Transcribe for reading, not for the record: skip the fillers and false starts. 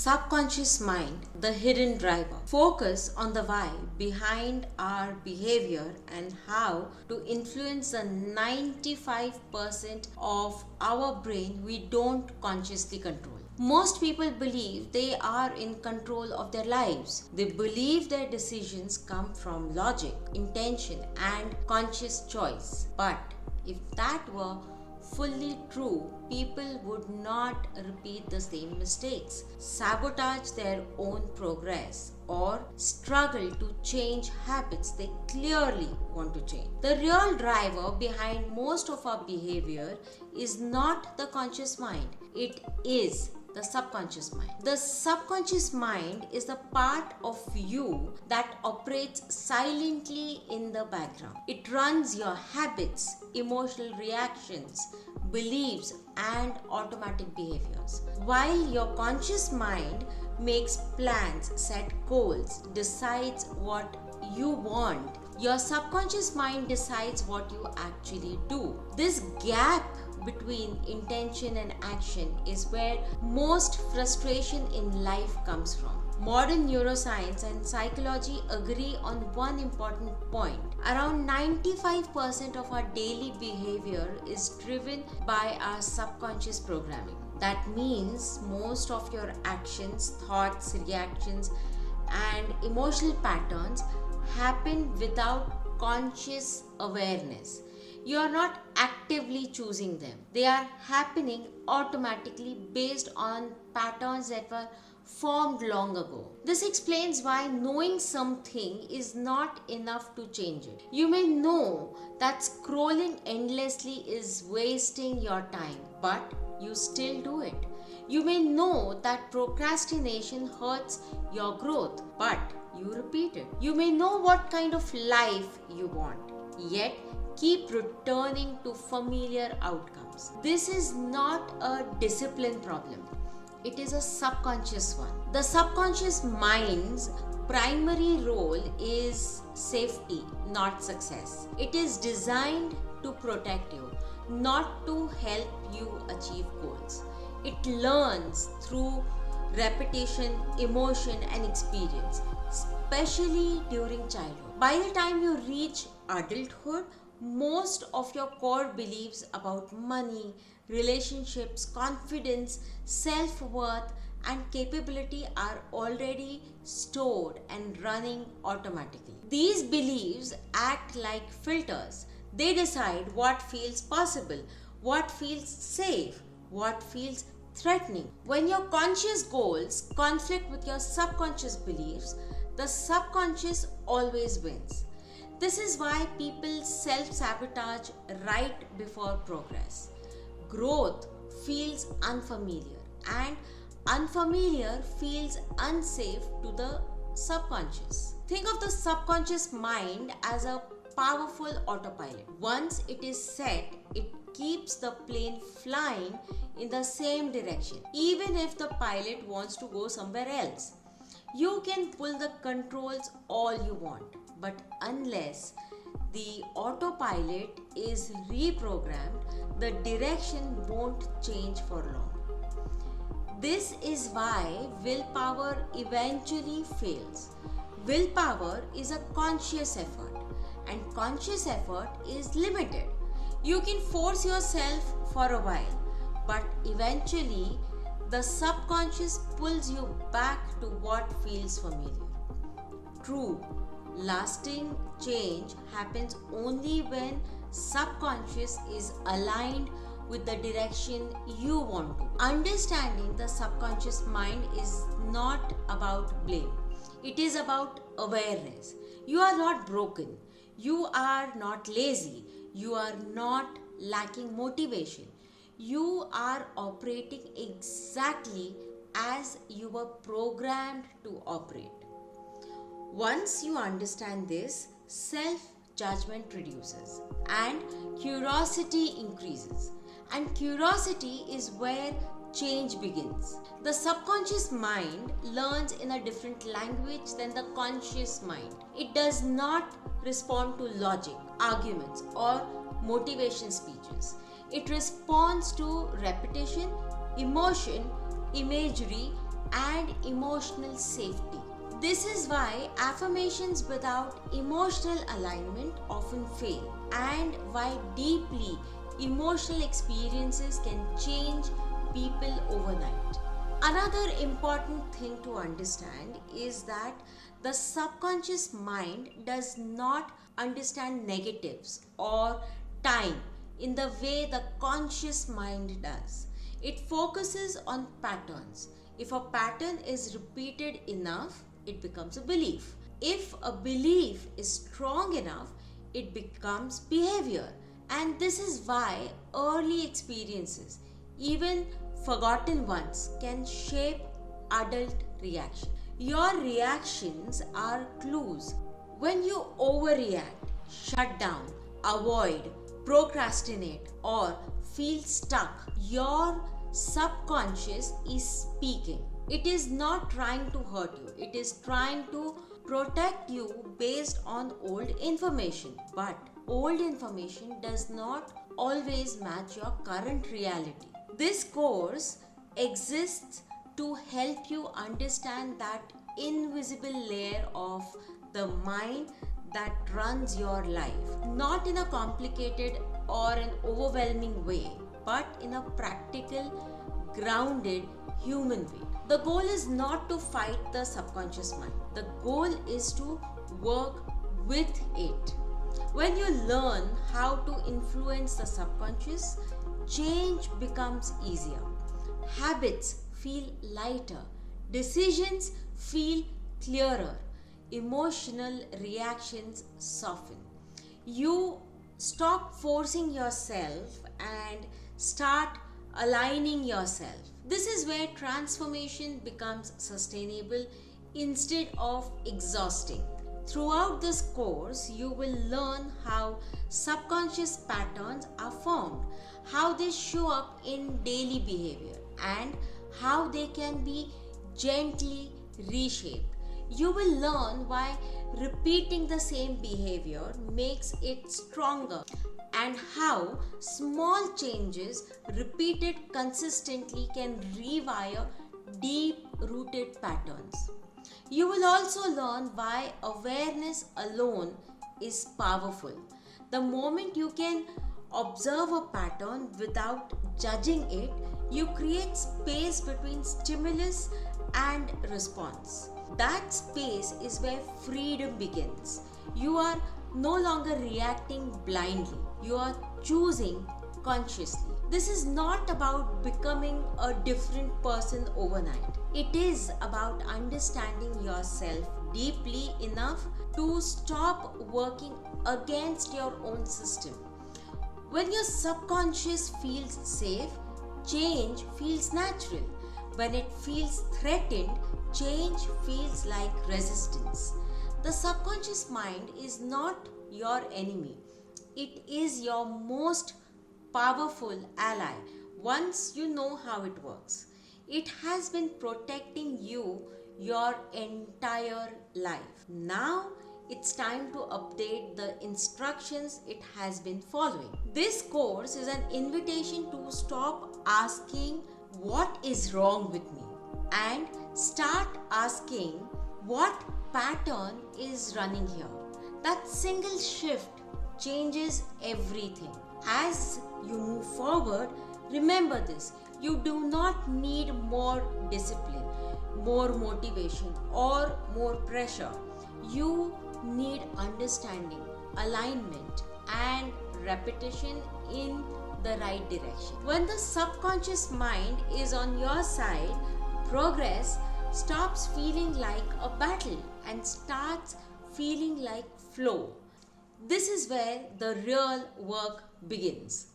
Subconscious mind, the hidden driver. Focus on the why behind our behavior and how to influence the 95% of our brain we don't consciously control. Most people believe they are in control of their lives. They believe their decisions come from logic, intention, and conscious choice. But if that were fully true, people would not repeat the same mistakes, sabotage their own progress, or struggle to change habits they clearly want to change. The real driver behind most of our behavior is not the conscious mind, it is the subconscious mind. The subconscious mind is the part of you that operates silently in the background. It runs your habits, emotional reactions, beliefs, and automatic behaviors. While your conscious mind makes plans, set goals, decides what you want, your subconscious mind decides what you actually do. This gap between intention and action is where most frustration in life comes from. Modern neuroscience and psychology agree on one important point. Around 95% of our daily behavior is driven by our subconscious programming. That means most of your actions, thoughts, reactions, and emotional patterns happen without conscious awareness. You are not actively choosing them. They are happening automatically based on patterns that were formed long ago. This explains why knowing something is not enough to change it. You may know that scrolling endlessly is wasting your time, but you still do it. You may know that procrastination hurts your growth, but you repeat it. You may know what kind of life you want, yet keep returning to familiar outcomes. This is not a discipline problem. It is a subconscious one. The subconscious mind's primary role is safety, not success. It is designed to protect you, not to help you achieve goals. It learns through repetition, emotion, and experience, especially during childhood. By the time you reach adulthood, most of your core beliefs about money, relationships, confidence, self-worth, and capability are already stored and running automatically. These beliefs act like filters. They decide what feels possible, what feels safe, what feels threatening. When your conscious goals conflict with your subconscious beliefs, the subconscious always wins. This is why people self-sabotage right before progress. Growth feels unfamiliar, and unfamiliar feels unsafe to the subconscious. Think of the subconscious mind as a powerful autopilot. Once it is set, it keeps the plane flying in the same direction, even if the pilot wants to go somewhere else. You can pull the controls all you want, but unless the autopilot is reprogrammed, the direction won't change for long. This is why willpower eventually fails. Willpower is a conscious effort, and conscious effort is limited. You can force yourself for a while, but eventually the subconscious pulls you back to what feels familiar. True, lasting change happens only when subconscious is aligned with the direction you want to. Understanding the subconscious mind is not about blame. It is about awareness. You are not broken. You are not lazy. You are not lacking motivation. You are operating exactly as you were programmed to operate. Once you understand this, self-judgment reduces and curiosity increases. And curiosity is where change begins. The subconscious mind learns in a different language than the conscious mind. It does not respond to logic, arguments, or motivation speeches. It responds to repetition, emotion, imagery, and emotional safety. This is why affirmations without emotional alignment often fail, and why deeply emotional experiences can change people overnight. Another important thing to understand is that the subconscious mind does not understand negatives or time in the way the conscious mind does. It focuses on patterns. If a pattern is repeated enough, it becomes a belief. If a belief is strong enough, it becomes behavior. And this is why early experiences, even forgotten ones, can shape adult reaction. Your reactions are clues. When you overreact, shut down, avoid, procrastinate, or feel stuck, your subconscious is speaking. It is not trying to hurt you, it is trying to protect you based on old information. But old information does not always match your current reality. This course exists to help you understand that invisible layer of the mind that runs your life, not in a complicated or an overwhelming way, but in a practical, grounded, human way. The goal is not to fight the subconscious mind. The goal is to work with it. When you learn how to influence the subconscious, change becomes easier. Habits feel lighter. Decisions feel clearer. Emotional reactions soften. You stop forcing yourself and start aligning yourself. This is where transformation becomes sustainable instead of exhausting. Throughout this course, you will learn how subconscious patterns are formed, how they show up in daily behavior, and how they can be gently reshaped. You will learn why repeating the same behavior makes it stronger, and how small changes repeated consistently can rewire deep rooted patterns. You will also learn why awareness alone is powerful. The moment you can observe a pattern without judging it, you create space between stimulus and response. That space is where freedom begins. You are no longer reacting blindly, you are choosing consciously. This is not about becoming a different person overnight. It is about understanding yourself deeply enough to stop working against your own system. When your subconscious feels safe, change feels natural. When it feels threatened, change feels like resistance. The subconscious mind is not your enemy. It is your most powerful ally once you know how it works. It has been protecting you your entire life. Now it's time to update the instructions it has been following. This course is an invitation to stop asking what is wrong with me and start asking what pattern is running here. That single shift changes everything. As you move forward, remember this: you do not need more discipline, more motivation, or more pressure. You need understanding, alignment, and repetition in the right direction. When the subconscious mind is on your side, progress stops feeling like a battle and starts feeling like flow. This is where the real work begins.